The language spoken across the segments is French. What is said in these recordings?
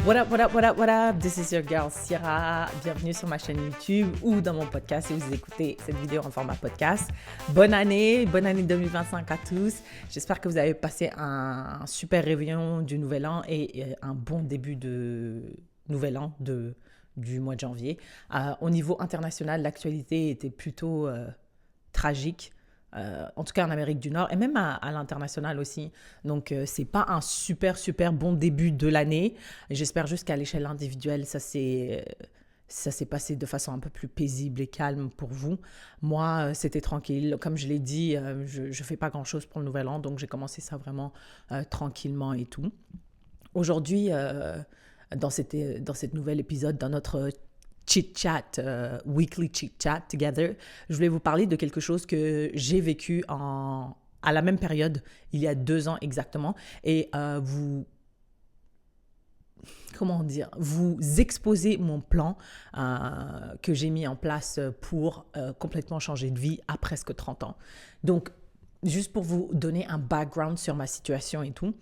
What up? This is your girl Sierra. Bienvenue sur ma chaîne YouTube ou dans mon podcast si vous écoutez cette vidéo en format podcast. Bonne année 2025 à tous. J'espère que vous avez passé un super réveillon du Nouvel An et un bon début de Nouvel An du mois de janvier. Au niveau international, l'actualité était plutôt tragique. En tout cas en Amérique du Nord et même à l'international aussi. Donc, c'est pas un super bon début de l'année. J'espère juste qu'à l'échelle individuelle, ça s'est passé de façon un peu plus paisible et calme pour vous. Moi, c'était tranquille. Comme je l'ai dit, je fais pas grand-chose pour le Nouvel An, donc j'ai commencé ça vraiment tranquillement et tout. Aujourd'hui, dans cette nouvel épisode, dans notre chit-chat, weekly chit-chat together, je voulais vous parler de quelque chose que j'ai vécu à la même période, il y a 2 ans exactement, et vous exposez mon plan que j'ai mis en place pour complètement changer de vie à presque 30 ans. Donc, juste pour vous donner un background sur ma situation et tout,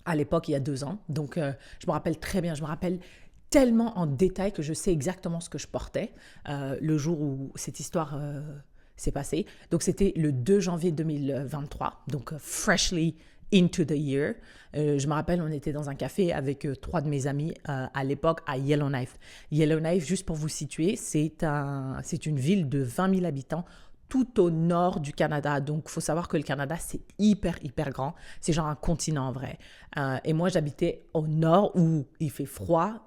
à l'époque, il y a 2 ans, donc je me rappelle très bien, je me rappelle tellement en détail que je sais exactement ce que je portais le jour où cette histoire s'est passée. Donc, c'était le 2 janvier 2023, donc freshly into the year. Je me rappelle, on était dans un café avec 3 de mes amis à l'époque à Yellowknife. Yellowknife, juste pour vous situer, c'est une ville de 20 000 habitants tout au nord du Canada. Donc, il faut savoir que le Canada, c'est hyper grand. C'est genre un continent en vrai. Et moi, j'habitais au nord où il fait froid,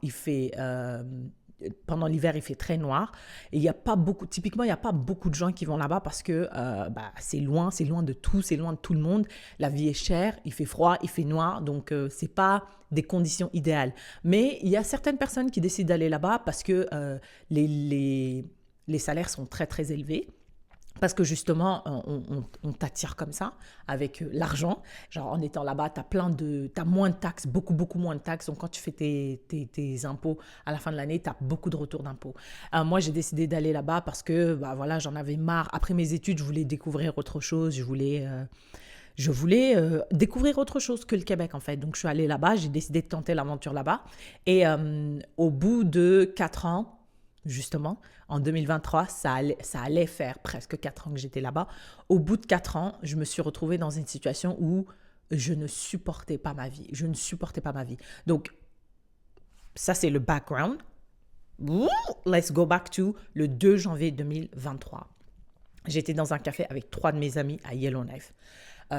pendant l'hiver, il fait très noir. Et il n'y a pas beaucoup de gens qui vont là-bas parce que c'est loin de tout, c'est loin de tout le monde. La vie est chère, il fait froid, il fait noir, donc c'est pas des conditions idéales. Mais il y a certaines personnes qui décident d'aller là-bas parce que les salaires sont très élevés. Parce que justement, on t'attire comme ça, avec l'argent. Genre, en étant là-bas, t'as moins de taxes, beaucoup moins de taxes. Donc, quand tu fais tes impôts à la fin de l'année, t'as beaucoup de retours d'impôts. Moi, j'ai décidé d'aller là-bas parce que, j'en avais marre. Après mes études, je voulais découvrir autre chose. Je voulais découvrir autre chose que le Québec, en fait. Donc, je suis allée là-bas. J'ai décidé de tenter l'aventure là-bas. Et au bout de 4 ans, justement, en 2023, ça allait faire presque 4 ans que j'étais là-bas. Au bout de 4 ans, je me suis retrouvée dans une situation où je ne supportais pas ma vie. Donc, ça, c'est le background. Let's go back to le 2 janvier 2023. J'étais dans un café avec 3 de mes amis à Yellowknife.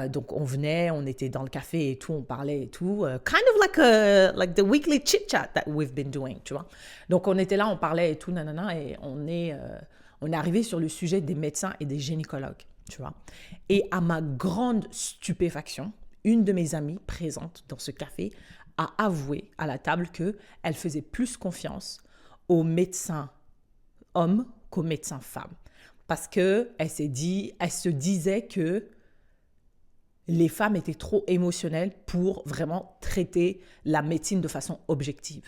Donc, on était dans le café et tout, on parlait et tout. Kind of like the weekly chit-chat that we've been doing, tu vois. Donc, on était là, on parlait et tout, nanana, et on est arrivé sur le sujet des médecins et des gynécologues, tu vois. Et à ma grande stupéfaction, une de mes amies présente dans ce café a avoué à la table qu'elle faisait plus confiance aux médecins hommes qu'aux médecins femmes. Parce qu'elle se disait que les femmes étaient trop émotionnelles pour vraiment traiter la médecine de façon objective.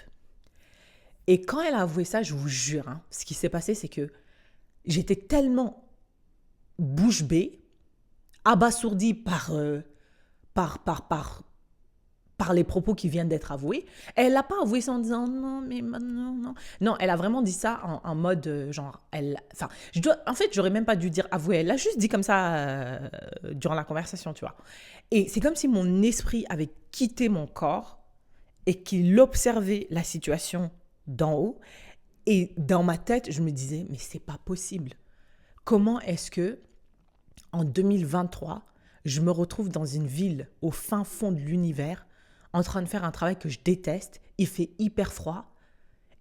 Et quand elle a avoué ça, je vous jure, ce qui s'est passé, c'est que j'étais tellement bouche bée, abasourdie par les propos qui viennent d'être avoués. Elle n'a pas avoué ça en disant non, mais non. Non, elle a vraiment dit ça en mode genre, j'aurais même pas dû dire avouer. Elle l'a juste dit comme ça durant la conversation, tu vois. Et c'est comme si mon esprit avait quitté mon corps et qu'il observait la situation d'en haut. Et dans ma tête, je me disais, mais c'est pas possible. Comment est-ce que, en 2023, je me retrouve dans une ville au fin fond de l'univers en train de faire un travail que je déteste, il fait hyper froid,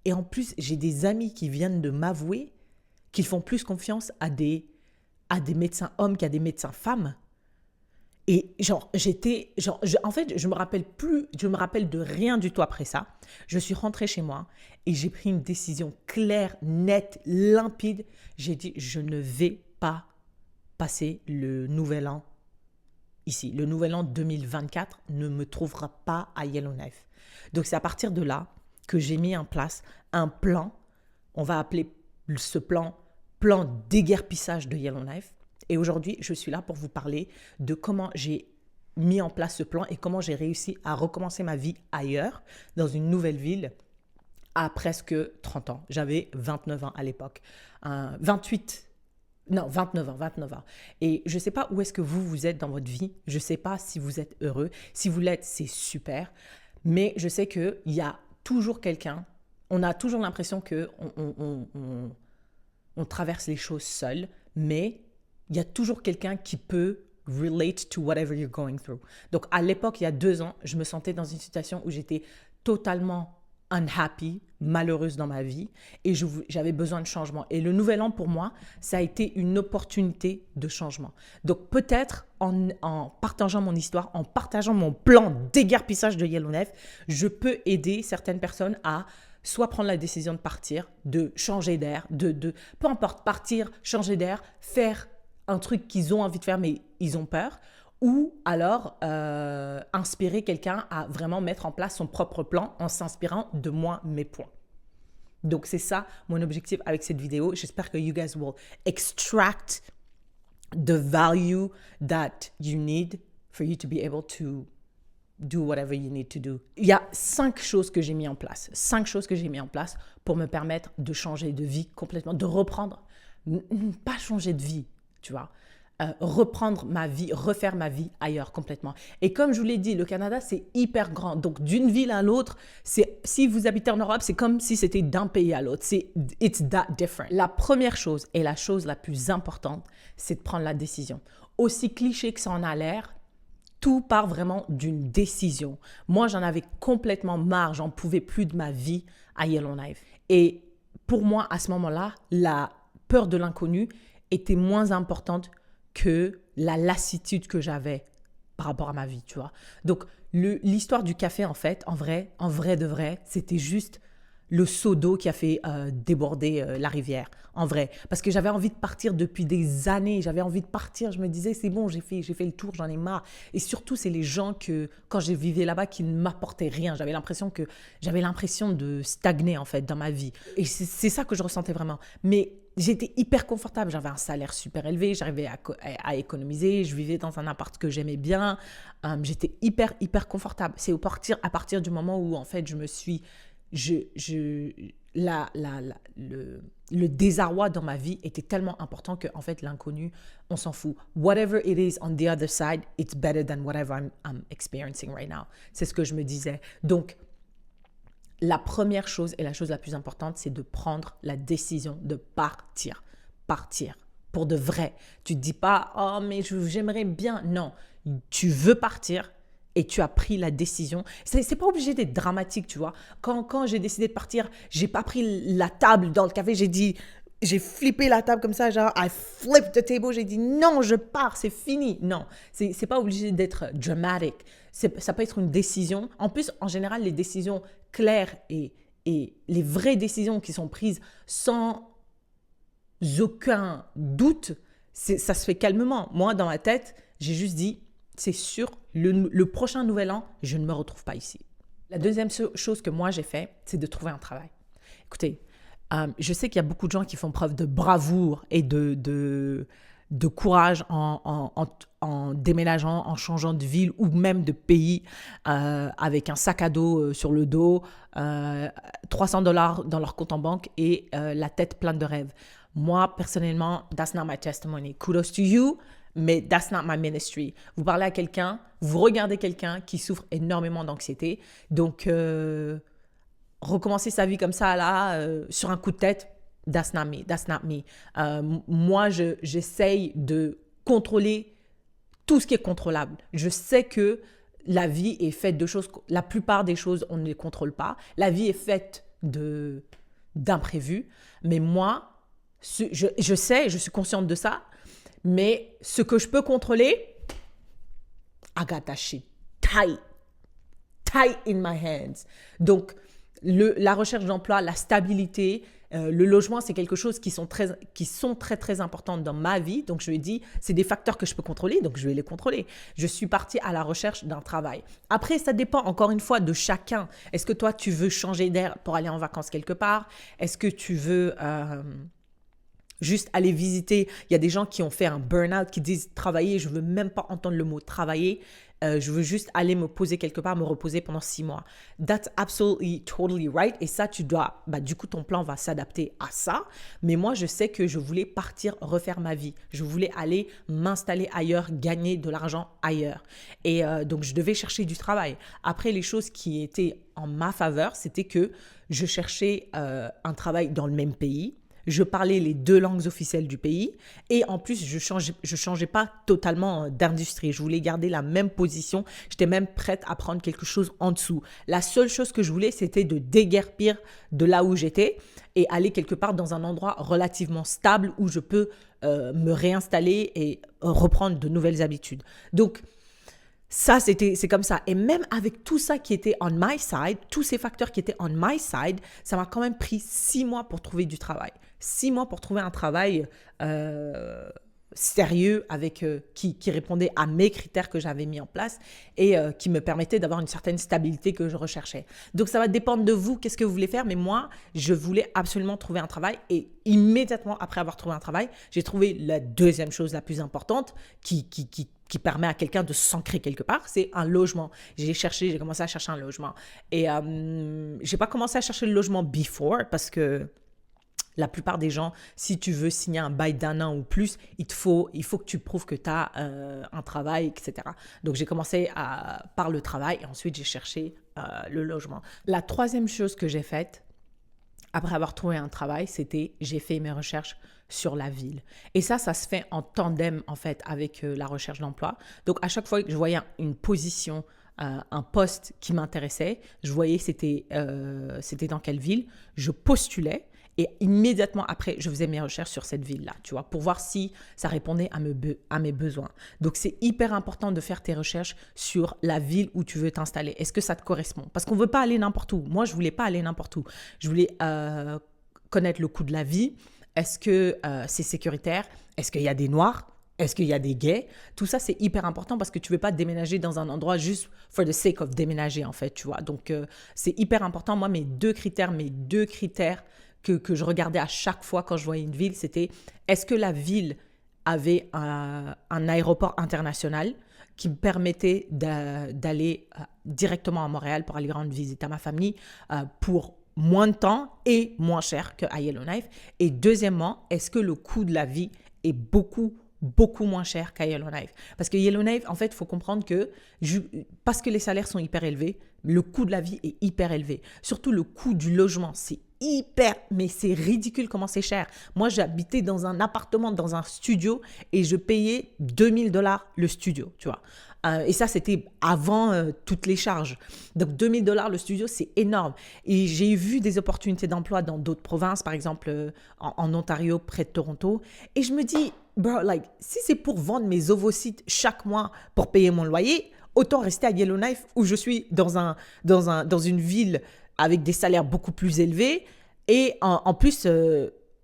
et en plus, j'ai des amis qui viennent de m'avouer qu'ils font plus confiance à des médecins hommes qu'à des médecins femmes. Et en fait, je me rappelle de rien du tout après ça. Je suis rentrée chez moi et j'ai pris une décision claire, nette, limpide. J'ai dit, je ne vais pas passer le nouvel an ici. Le nouvel an 2024 ne me trouvera pas à Yellowknife. Donc, c'est à partir de là que j'ai mis en place un plan. On va appeler ce plan déguerpissage de Yellowknife. Et aujourd'hui, je suis là pour vous parler de comment j'ai mis en place ce plan et comment j'ai réussi à recommencer ma vie ailleurs, dans une nouvelle ville, à presque 30 ans. J'avais 29 ans à l'époque. 28, non, 29 ans. Et je ne sais pas où est-ce que vous êtes dans votre vie. Je ne sais pas si vous êtes heureux. Si vous l'êtes, c'est super. Mais je sais qu'il y a toujours quelqu'un, on a toujours l'impression qu'on traverse les choses seul, mais il y a toujours quelqu'un qui peut relate to whatever you're going through. Donc, à l'époque, il y a 2 ans, je me sentais dans une situation où j'étais totalement unhappy, malheureuse dans ma vie et j'avais besoin de changement. Et le nouvel an, pour moi, ça a été une opportunité de changement. Donc, peut-être en partageant mon histoire, en partageant mon plan déguerpissage de Yellowknife, je peux aider certaines personnes à soit prendre la décision de partir, de changer d'air, peu importe, partir, changer d'air, faire un truc qu'ils ont envie de faire mais ils ont peur, ou alors inspirer quelqu'un à vraiment mettre en place son propre plan en s'inspirant de moi, mes points. Donc c'est ça mon objectif avec cette vidéo. J'espère que you guys will extract the value that you need for you to be able to do whatever you need to do. Il y a 5 choses que j'ai mis en place. 5 choses que j'ai mis en place pour me permettre de changer de vie complètement, de reprendre, pas changer de vie, tu vois. Reprendre ma vie, refaire ma vie ailleurs complètement. Et comme je vous l'ai dit, le Canada, c'est hyper grand. Donc, d'une ville à l'autre, si vous habitez en Europe, c'est comme si c'était d'un pays à l'autre. It's that different. La première chose et la chose la plus importante, c'est de prendre la décision. Aussi cliché que ça en a l'air, tout part vraiment d'une décision. Moi, j'en avais complètement marre. J'en pouvais plus de ma vie à Yellowknife. Et pour moi, à ce moment-là, la peur de l'inconnu était moins importante que la lassitude que j'avais par rapport à ma vie, tu vois. Donc, l'histoire du café, en fait, en vrai de vrai, c'était juste le seau d'eau qui a fait déborder la rivière, en vrai. Parce que j'avais envie de partir depuis des années, j'avais envie de partir, je me disais, c'est bon, j'ai fait le tour, j'en ai marre. Et surtout, c'est les gens que, quand j'ai vécu là-bas, qui ne m'apportaient rien. J'avais l'impression de stagner, en fait, dans ma vie. Et c'est ça que je ressentais vraiment. Mais j'étais hyper confortable, j'avais un salaire super élevé, j'arrivais à économiser, je vivais dans un appart que j'aimais bien, j'étais hyper confortable. C'est à partir du moment où en fait je me suis, le désarroi dans ma vie était tellement important que en fait l'inconnu, on s'en fout. Whatever it is on the other side, it's better than whatever I'm experiencing right now. C'est ce que je me disais. Donc la première chose et la chose la plus importante, c'est de prendre la décision de partir. Partir. Pour de vrai. Tu ne te dis pas « Oh, mais j'aimerais bien ». Non, tu veux partir et tu as pris la décision. C'est pas obligé d'être dramatique, tu vois. Quand j'ai décidé de partir, j'ai pas pris la table dans le café. J'ai flippé la table comme ça, genre « I flipped the table ». J'ai dit « Non, je pars, c'est fini ». Non, c'est pas obligé d'être dramatique. Ça peut être une décision. En plus, en général, les décisions claires et les vraies décisions qui sont prises sans aucun doute, ça se fait calmement. Moi, dans ma tête, j'ai juste dit, c'est sûr, le prochain nouvel an, je ne me retrouve pas ici. La deuxième chose que moi j'ai fait, c'est de trouver un travail. Écoutez, je sais qu'il y a beaucoup de gens qui font preuve de bravoure et de courage en déménageant, en changeant de ville ou même de pays avec un sac à dos sur le dos, $300 dans leur compte en banque et la tête pleine de rêves. Moi, personnellement, that's not my testimony. Kudos to you, mais that's not my ministry. Vous parlez à quelqu'un, vous regardez quelqu'un qui souffre énormément d'anxiété, donc recommencer sa vie comme ça, là, sur un coup de tête, that's not me. Moi, j'essaye de contrôler tout ce qui est contrôlable. Je sais que la vie est faite de choses, la plupart des choses, on ne les contrôle pas. La vie est faite d'imprévus. Mais moi, je sais, je suis consciente de ça. Mais ce que je peux contrôler, I got that shit tight in my hands. Donc, la recherche d'emploi, la stabilité, le logement, c'est quelque chose qui sont très importantes dans ma vie. Donc, je lui ai dit, c'est des facteurs que je peux contrôler, donc je vais les contrôler. Je suis partie à la recherche d'un travail. Après, ça dépend encore une fois de chacun. Est-ce que toi, tu veux changer d'air pour aller en vacances quelque part? Est-ce que tu veux Juste aller visiter. Il y a des gens qui ont fait un burn-out, qui disent travailler. Je ne veux même pas entendre le mot travailler. Je veux juste aller me poser quelque part, me reposer pendant 6 mois. That's absolutely, totally right. Et ça, tu dois, du coup, ton plan va s'adapter à ça. Mais moi, je sais que je voulais partir, refaire ma vie. Je voulais aller m'installer ailleurs, gagner de l'argent ailleurs. Et donc, je devais chercher du travail. Après, les choses qui étaient en ma faveur, c'était que je cherchais un travail dans le même pays. Je parlais les 2 langues officielles du pays et en plus, je changeais pas totalement d'industrie. Je voulais garder la même position. J'étais même prête à prendre quelque chose en dessous. La seule chose que je voulais, c'était de déguerpir de là où j'étais et aller quelque part dans un endroit relativement stable où je peux me réinstaller et reprendre de nouvelles habitudes. Donc, ça, c'est comme ça. Et même avec tout ça qui était on my side, tous ces facteurs qui étaient on my side, ça m'a quand même pris 6 mois pour trouver du travail. 6 mois pour trouver un travail sérieux avec, qui répondait à mes critères que j'avais mis en place et qui me permettait d'avoir une certaine stabilité que je recherchais. Donc, ça va dépendre de vous, qu'est-ce que vous voulez faire. Mais moi, je voulais absolument trouver un travail et immédiatement après avoir trouvé un travail, j'ai trouvé la deuxième chose la plus importante qui permet à quelqu'un de s'ancrer quelque part, c'est un logement. J'ai commencé à chercher un logement. Et j'ai pas commencé à chercher le logement before parce que la plupart des gens, si tu veux signer un bail d'1 an ou plus, il faut que tu prouves que tu as un travail, etc. Donc, j'ai commencé par le travail et ensuite, j'ai cherché le logement. La troisième chose que j'ai faite, après avoir trouvé un travail, j'ai fait mes recherches sur la ville. Et ça se fait en tandem, en fait, avec la recherche d'emploi. Donc, à chaque fois que je voyais une position, un poste qui m'intéressait, je voyais c'était dans quelle ville, je postulais et immédiatement après, je faisais mes recherches sur cette ville-là, tu vois, pour voir si ça répondait à mes besoins. Donc, c'est hyper important de faire tes recherches sur la ville où tu veux t'installer. Est-ce que ça te correspond? Parce qu'on ne veut pas aller n'importe où. Moi, je ne voulais pas aller n'importe où. Je voulais connaître le coût de la vie. Est-ce que c'est sécuritaire? Est-ce qu'il y a des Noirs? Est-ce qu'il y a des gays? Tout ça, c'est hyper important parce que tu ne veux pas déménager dans un endroit juste for the sake of déménager, en fait, tu vois. Donc, c'est hyper important. Moi, mes deux critères que je regardais à chaque fois quand je voyais une ville, c'était est-ce que la ville avait un aéroport international qui me permettait d'aller directement à Montréal pour aller rendre visite à ma famille pour moins de temps et moins cher qu'à Yellowknife. Et deuxièmement, est-ce que le coût de la vie est beaucoup moins cher qu'à Yellowknife? Parce que Yellowknife, en fait, il faut comprendre que parce que les salaires sont hyper élevés, le coût de la vie est hyper élevé. Surtout le coût du logement, mais c'est ridicule comment c'est cher. Moi, j'habitais dans un appartement, dans un studio et je payais $2000 le studio, tu vois. Et ça, c'était avant toutes les charges. Donc, $2000 le studio, c'est énorme. Et j'ai vu des opportunités d'emploi dans d'autres provinces, par exemple en Ontario, près de Toronto. Et je me dis, bro, si c'est pour vendre mes ovocytes chaque mois pour payer mon loyer, autant rester à Yellowknife où je suis dans une ville avec des salaires beaucoup plus élevés. Et en plus,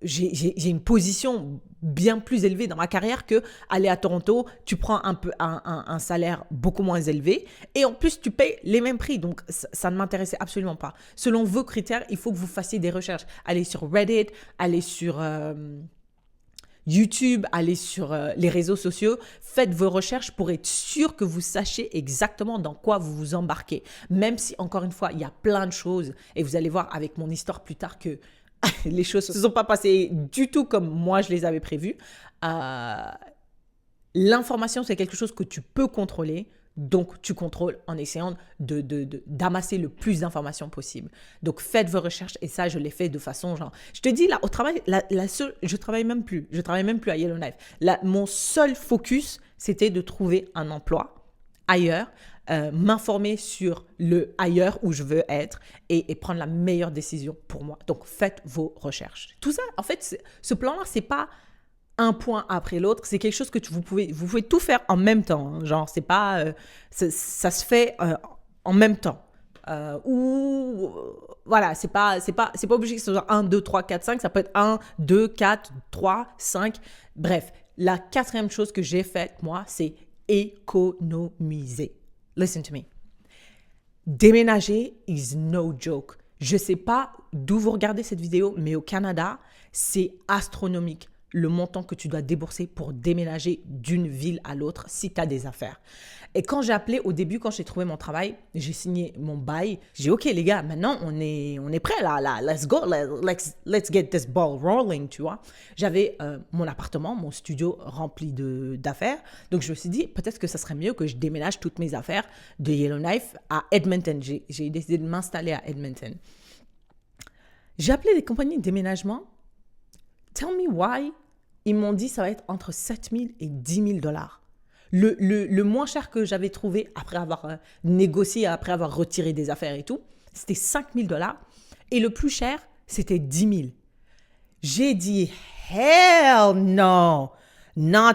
j'ai une position bien plus élevée dans ma carrière que aller à Toronto, tu prends un salaire beaucoup moins élevé et en plus, tu payes les mêmes prix. Donc, ça ne m'intéressait absolument pas. Selon vos critères, il faut que vous fassiez des recherches. Allez sur Reddit, allez sur YouTube, allez sur les réseaux sociaux, faites vos recherches pour être sûr que vous sachiez exactement dans quoi vous vous embarquez. Même si, encore une fois, il y a plein de choses et vous allez voir avec mon histoire plus tard que les choses ne se sont pas passées du tout comme moi je les avais prévues. L'information, c'est quelque chose que tu peux contrôler. Donc, tu contrôles en essayant d'amasser le plus d'informations possible. Donc, faites vos recherches et ça, je l'ai fait de façon genre... Je te dis, là, au travail, je travaille même plus. Je travaille même plus à Yellowknife. Mon seul focus, c'était de trouver un emploi ailleurs, m'informer sur le ailleurs où je veux être et prendre la meilleure décision pour moi. Donc, faites vos recherches. Tout ça, en fait, ce plan-là, c'est pas un point après l'autre, c'est quelque chose que vous pouvez tout faire en même temps. Hein. Genre, c'est pas, ça se fait en même temps. Voilà, c'est pas obligé que ce soit 1, 2, 3, 4, 5. Ça peut être 1, 2, 4, 3, 5. Bref, la quatrième chose que j'ai faite, moi, c'est économiser. Listen to me. Déménager is no joke. Je sais pas d'où vous regardez cette vidéo, mais au Canada, c'est astronomique. le montant que tu dois débourser pour déménager d'une ville à l'autre si tu as des affaires. Et quand j'ai appelé au début, quand j'ai trouvé mon travail, j'ai signé mon bail. J'ai dit, OK les gars, maintenant on est prêts là, let's go, let's get this ball rolling, tu vois. J'avais mon appartement, mon studio rempli d'affaires. Donc je me suis dit, peut-être que ça serait mieux que je déménage toutes mes affaires de Yellowknife à Edmonton. J'ai décidé de m'installer à Edmonton. J'ai appelé les compagnies de déménagement. Tell me why. Ils m'ont dit ça va être entre 7 000 et 10 000 dollars. Le moins cher que j'avais trouvé après avoir négocié, après avoir retiré des affaires et tout, c'était 5 000 dollars. Et le plus cher, c'était 10 000. J'ai dit, hell no. Non.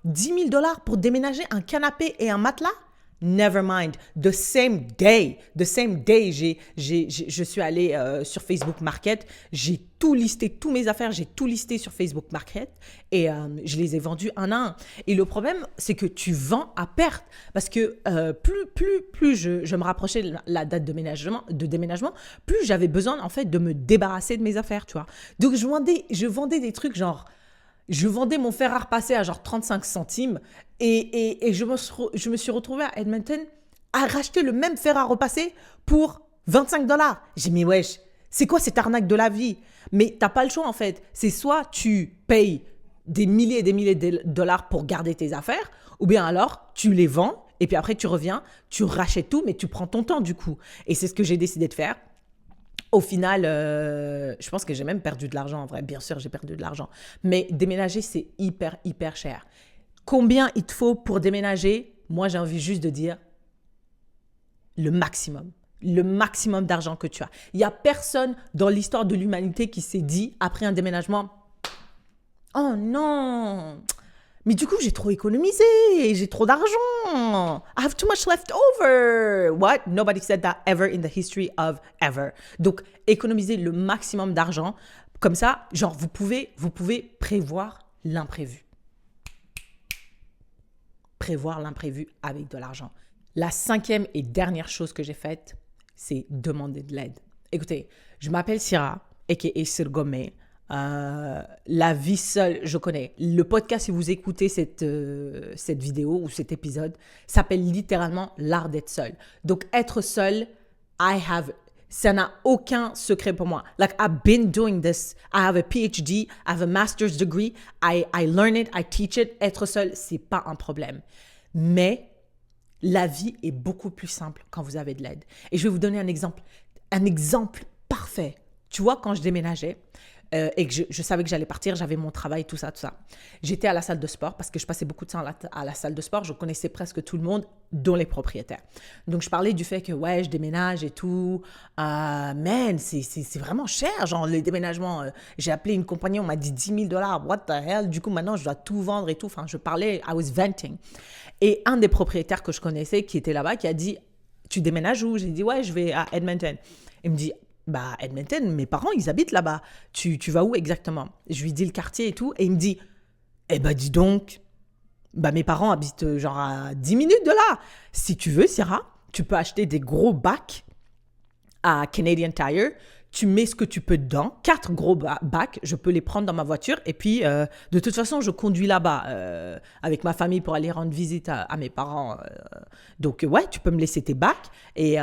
10 000 dollars pour déménager un canapé et un matelas? Never mind. The same day, je suis allée sur Facebook Market. J'ai tout listé, toutes mes affaires, j'ai tout listé sur Facebook Market et je les ai vendus un à un. Et le problème, c'est que tu vends à perte parce que plus je me rapprochais de la date de déménagement, plus j'avais besoin en fait de me débarrasser de mes affaires, tu vois. Donc je vendais des trucs genre... Je vendais mon fer à repasser à genre 35 centimes et je me suis retrouvée à Edmonton à racheter le même fer à repasser pour 25 dollars. J'ai dit, mais wesh, c'est quoi cette arnaque de la vie? Mais t'as pas le choix en fait. C'est soit tu payes des milliers et des milliers de dollars pour garder tes affaires ou bien alors tu les vends et puis après tu reviens, tu rachètes tout mais tu prends ton temps du coup. Et c'est ce que j'ai décidé de faire. Au final, je pense que j'ai même perdu de l'argent en vrai. Bien sûr, j'ai perdu de l'argent. Mais déménager, c'est hyper, hyper cher. Combien il te faut pour déménager? Moi, j'ai envie juste de dire le maximum. Le maximum d'argent que tu as. Il n'y a personne dans l'histoire de l'humanité qui s'est dit, après un déménagement, « Oh non, mais du coup, j'ai trop économisé, j'ai trop d'argent. I have too much left over. » What? Nobody said that ever in the history of ever. Donc, économisez le maximum d'argent. Comme ça, genre, vous pouvez prévoir l'imprévu. Prévoir l'imprévu avec de l'argent. La 5e et dernière chose que j'ai faite, c'est demander de l'aide. Écoutez, je m'appelle Syrah, a.k.a. Sirgomé. La vie seule, je connais. Le podcast, si vous écoutez cette vidéo ou cet épisode, s'appelle littéralement l'art d'être seul. Donc, être seul, ça n'a aucun secret pour moi. Like, I've been doing this. I have a PhD, I have a master's degree. I learn it, I teach it. Être seul, c'est pas un problème. Mais la vie est beaucoup plus simple quand vous avez de l'aide. Et je vais vous donner un exemple parfait. Tu vois, quand je déménageais, et que je savais que j'allais partir, j'avais mon travail, tout ça. J'étais à la salle de sport parce que je passais beaucoup de temps à la salle de sport. Je connaissais presque tout le monde, dont les propriétaires. Donc, je parlais du fait que, ouais, je déménage et tout. Man, c'est vraiment cher, genre, les déménagements. J'ai appelé une compagnie, on m'a dit 10 000 dollars. What the hell? Du coup, maintenant, je dois tout vendre et tout. Enfin, je parlais, I was venting. Et un des propriétaires que je connaissais, qui était là-bas, qui a dit, tu déménages où? J'ai dit, ouais, je vais à Edmonton. Il me dit, bah, Edmonton, mes parents, ils habitent là-bas. Tu vas où exactement? Je lui dis le quartier et tout. Et il me dit, eh ben, dis donc, bah, mes parents habitent genre à 10 minutes de là. Si tu veux, Syrah, tu peux acheter des gros bacs à Canadian Tire. Tu mets ce que tu peux dedans. 4 gros bacs, je peux les prendre dans ma voiture. Et puis, de toute façon, je conduis là-bas avec ma famille pour aller rendre visite à mes parents. Donc, ouais, tu peux me laisser tes bacs et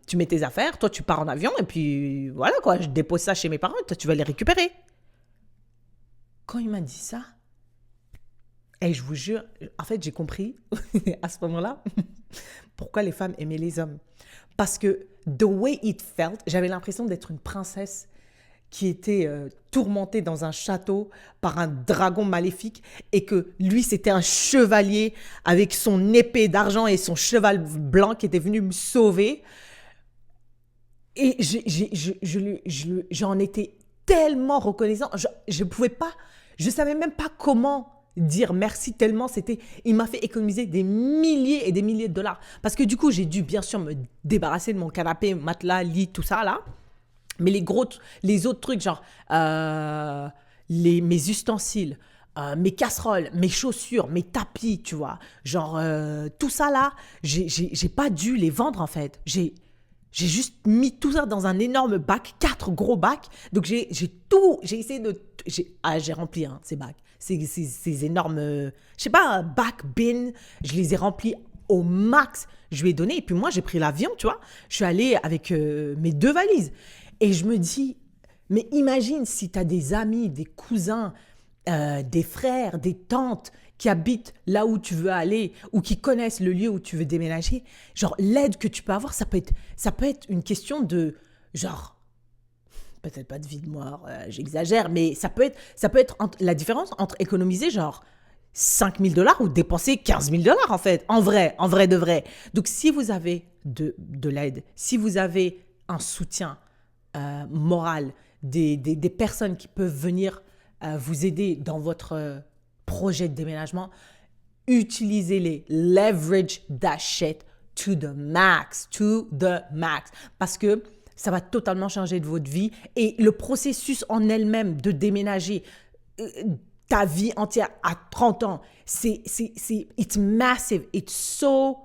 tu mets tes affaires. Toi, tu pars en avion et puis voilà quoi, je dépose ça chez mes parents. Toi, tu vas les récupérer. Quand il m'a dit ça, et je vous jure, en fait, j'ai compris à ce moment-là pourquoi les femmes aimaient les hommes. Parce que the way it felt, j'avais l'impression d'être une princesse qui était tourmentée dans un château par un dragon maléfique et que lui, c'était un chevalier avec son épée d'argent et son cheval blanc qui était venu me sauver. Et j'en étais tellement reconnaissant. Je pouvais pas, je savais même pas comment dire merci tellement il m'a fait économiser des milliers et des milliers de dollars. Parce que du coup, j'ai dû bien sûr me débarrasser de mon canapé, matelas, lit, tout ça là. Mais les autres trucs, genre mes ustensiles, mes casseroles, mes chaussures, mes tapis, tu vois. Genre tout ça là, j'ai pas dû les vendre en fait. J'ai juste mis tout ça dans un énorme bac, 4 gros bacs. Donc j'ai essayé j'ai rempli ces bacs. Ces énormes, je sais pas, bac, bin, je les ai remplis au max. Je lui ai donné. Et puis moi, j'ai pris l'avion, tu vois. Je suis allée avec mes 2 valises. Et je me dis, mais imagine si tu as des amis, des cousins, des frères, des tantes qui habitent là où tu veux aller ou qui connaissent le lieu où tu veux déménager. Genre, l'aide que tu peux avoir, ça peut être une question de, genre, peut-être pas de vie de mort, j'exagère, mais ça peut être la différence entre économiser genre 5 000 $ ou dépenser 15 000 $ en fait, en vrai de vrai. Donc si vous avez de l'aide, si vous avez un soutien moral, des personnes qui peuvent venir vous aider dans votre projet de déménagement, utilisez-les, leverage that shit to the max, parce que ça va totalement changer de votre vie. Et le processus en elle-même de déménager ta vie entière à 30 ans, it's massive, it's so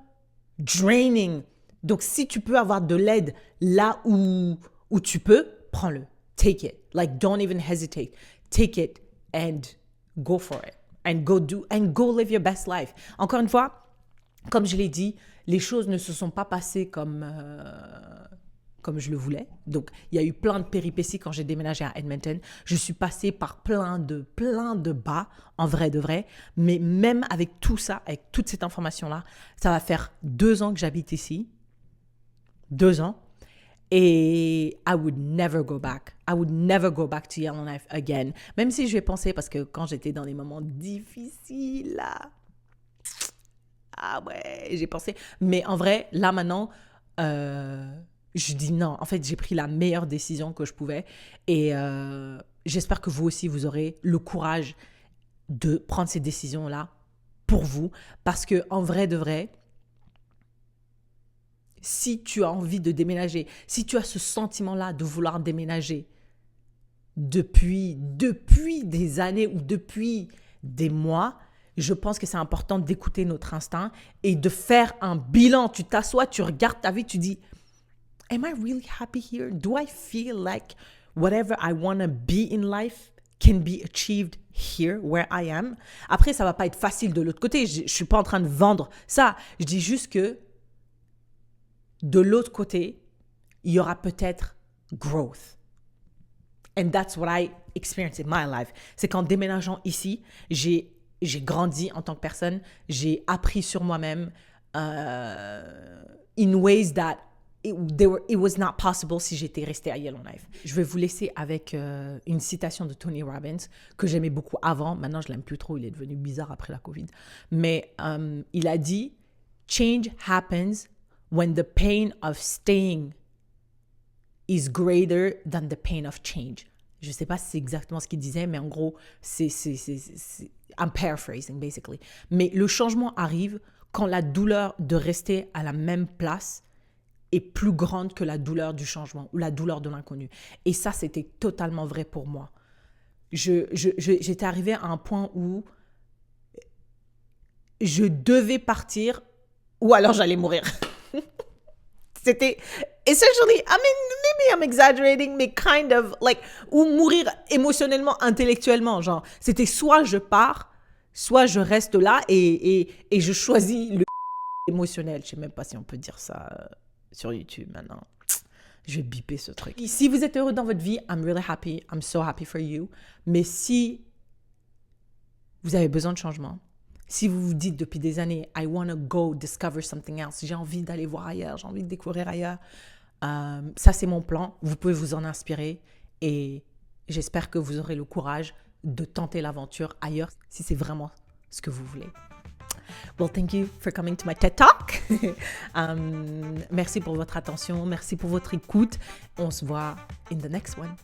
draining. Donc, si tu peux avoir de l'aide là où tu peux, prends-le. Take it. Like, don't even hesitate. Take it and go for it. And go live your best life. Encore une fois, comme je l'ai dit, les choses ne se sont pas passées comme je le voulais. Donc, il y a eu plein de péripéties quand j'ai déménagé à Edmonton. Je suis passée par plein de bas, en vrai de vrai. Mais même avec tout ça, avec toute cette information-là, ça va faire 2 ans que j'habite ici. 2 ans. Et I would never go back. I would never go back to Yellowknife again. Même si je vais penser, parce que quand j'étais dans des moments difficiles, là, ah ouais, j'ai pensé. Mais en vrai, là maintenant, je dis non. En fait, j'ai pris la meilleure décision que je pouvais. Et j'espère que vous aussi, vous aurez le courage de prendre ces décisions-là pour vous. Parce que en vrai de vrai, si tu as envie de déménager, si tu as ce sentiment-là de vouloir déménager depuis des années ou depuis des mois, je pense que c'est important d'écouter notre instinct et de faire un bilan. Tu t'assois, tu regardes ta vie, tu dis, am I really happy here? Do I feel like whatever I want to be in life can be achieved here where I am? Après, ça va pas être facile de l'autre côté. Je suis pas en train de vendre ça. Je dis juste que de l'autre côté, il y aura peut-être growth. And that's what I experienced in my life. C'est qu'en déménageant ici, j'ai grandi en tant que personne, j'ai appris sur moi-même in ways that it was not possible si j'étais restée à Yellowknife. Je vais vous laisser avec une citation de Tony Robbins que j'aimais beaucoup avant. Maintenant, je l'aime plus trop. Il est devenu bizarre après la COVID. Mais il a dit « Change happens when the pain of staying is greater than the pain of change. » Je ne sais pas si c'est exactement ce qu'il disait, mais en gros, I'm paraphrasing, basically. Mais le changement arrive quand la douleur de rester à la même place est plus grande que la douleur du changement ou la douleur de l'inconnu. Et ça, c'était totalement vrai pour moi. J'étais arrivée à un point où je devais partir ou alors j'allais mourir. C'était essentially, I mean, maybe I'm exaggerating, mais kind of like, ou mourir émotionnellement, intellectuellement, genre, c'était soit je pars, soit je reste là et je choisis le émotionnel. Je sais même pas si on peut dire ça sur YouTube maintenant. Je vais biper ce truc. Si vous êtes heureux dans votre vie, I'm really happy, I'm so happy for you. Mais si vous avez besoin de changement, si vous vous dites depuis des années, I want to go discover something else, j'ai envie d'aller voir ailleurs, j'ai envie de découvrir ailleurs, ça c'est mon plan. Vous pouvez vous en inspirer et j'espère que vous aurez le courage de tenter l'aventure ailleurs si c'est vraiment ce que vous voulez. Well, thank you for coming to my TED Talk. Merci pour votre attention, merci pour votre écoute. On se voit in the next one.